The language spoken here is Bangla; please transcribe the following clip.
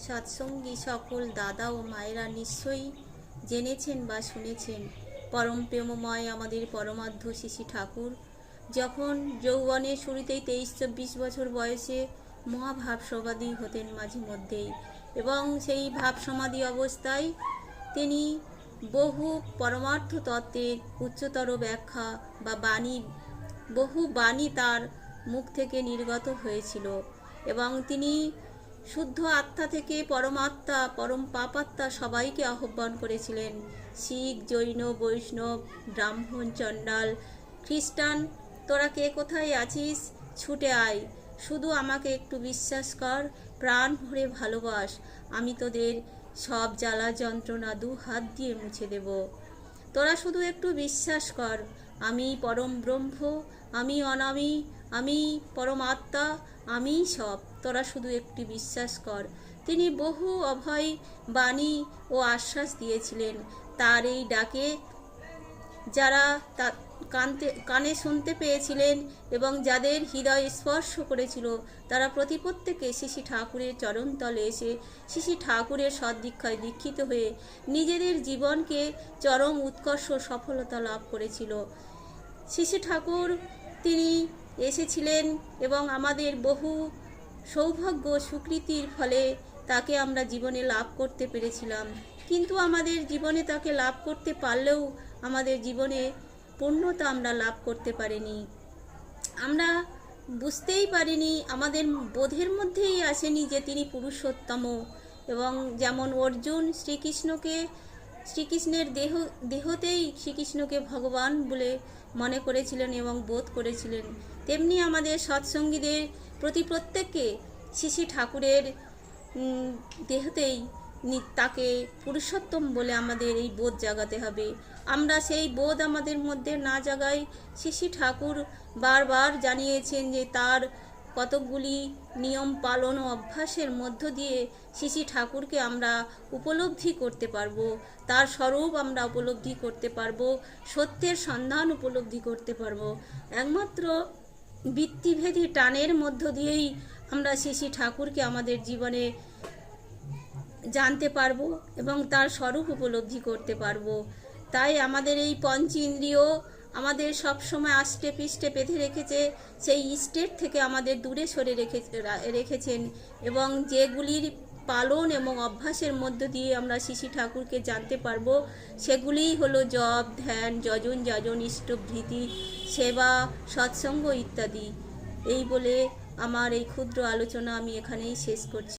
সৎসঙ্গী সকল দাদা ও মায়েরা নিশ্চয়ই জেনেছেন বা শুনেছেন, পরম প্রেমময় আমাদের পরমাধ্য শ্রী ঠাকুর যখন যৌবনের শুরুতেই 23-24 বছর বয়সে মহাভাব সমাধি হতেন মাঝে মধ্যেই, এবং সেই ভাব সমাধি অবস্থায় তিনি বহু পরমার্থ তত্ত্বের উচ্চতর ব্যাখ্যা বা বহু বাণী তার মুখ থেকে নির্গত হয়েছিল, এবং তিনি শুদ্ধ আত্মা থেকে পরমাত্মা, পরম পাপাত্মা সবাইকে আহ্বান করেছিলেন। শিখ, জৈন, বৈষ্ণব, ব্রাহ্মণ, চণ্ডাল, খ্রিস্টান, তোরা কে কোথায় আছিস, ছুটে আয়, শুধু আমাকে একটু বিশ্বাস কর, প্রাণ ভরে ভালোবাস, আমি তোদের সব জ্বালা যন্ত্রণা 2 হাত দিয়ে মুছে দেব। তোরা শুধু একটু বিশ্বাস কর, আমি পরম ব্রহ্ম, আমি অনামি, আমি পরমাত্মা, আমি সব, তোরা শুধু একটু বিশ্বাস কর। তিনি বহু অভয় বাণী ও আশ্বাস দিয়েছিলেন। তার এই ডাকে যারা কানে শুনতে পেয়েছিলেন এবং যাদের হৃদয় স্পর্শ করেছিল, তারা প্রত্যেকে শ্রী ঠাকুরের চরণতলে এসে শ্রী ঠাকুরের সদ্দীক্ষায় দীক্ষিত হয়ে নিজেদের জীবনকে চরম উৎকর্ষ সফলতা লাভ করেছিল। শ্রী ঠাকুর তিনি এসেছিলেন এবং আমাদের বহু সৌভাগ্য সুকৃতির ফলে তাকে আমরা জীবনে লাভ করতে পেরেছিলাম, কিন্তু আমাদের জীবনে তাকে লাভ করতে পারলেও আমাদের জীবনে পূর্ণতা আমরা লাভ করতে পারিনি। আমরা বুঝতেই পারিনি, আমাদের বোধের মধ্যেই আসেনি যে তিনি পুরুষোত্তম। এবং যেমন অর্জুন শ্রীকৃষ্ণের দেহতেই শ্রীকৃষ্ণকে ভগবান বলে মনে করেছিলেন এবং বোধ করেছিলেন, তেমনি আমাদের সৎসঙ্গীদের প্রত্যেককে শ্রী ঠাকুরের দেহতেই তাকে পুরুষোত্তম বলে আমাদের এই বোধ জাগাতে হবে। আমরা সেই বোধ আমাদের মধ্যে না জাগাই, শ্রী ঠাকুর বারবার জানিয়েছেন যে তার কতকগুলি নিয়ম পালন ও অভ্যাসের মধ্য দিয়ে শ্রী ঠাকুরকে আমরা উপলব্ধি করতে পারবো, তার স্বরূপ আমরা উপলব্ধি করতে পারবো, সত্যের সন্ধান উপলব্ধি করতে পারবো। একমাত্র বৃত্তিভেদী টানের মধ্য দিয়েই আমরা শ্রী ঠাকুরকে আমাদের জীবনে জানতে পারবো এবং তার স্বরূপ উপলব্ধি করতে পারবো। তাই আমাদের এই পঞ্চ ইন্দ্রিয় আমাদের সবসময় আষ্টে পৃষ্ঠে বেঁধে রেখেছে, সেই স্টেট থেকে আমাদের দূরে সরে রেখেছেন, এবং যেগুলির পালন এবং অভ্যাসের মধ্য দিয়ে আমরা শ্রী ঠাকুরকে জানতে পারবো সেগুলিই হলো জপ, ধ্যান, যজন, যাজন, ইষ্টভৃতি, সেবা, সৎসঙ্গ ইত্যাদি। এই বলে আমার এই ক্ষুদ্র আলোচনা আমি এখানেই শেষ করছি।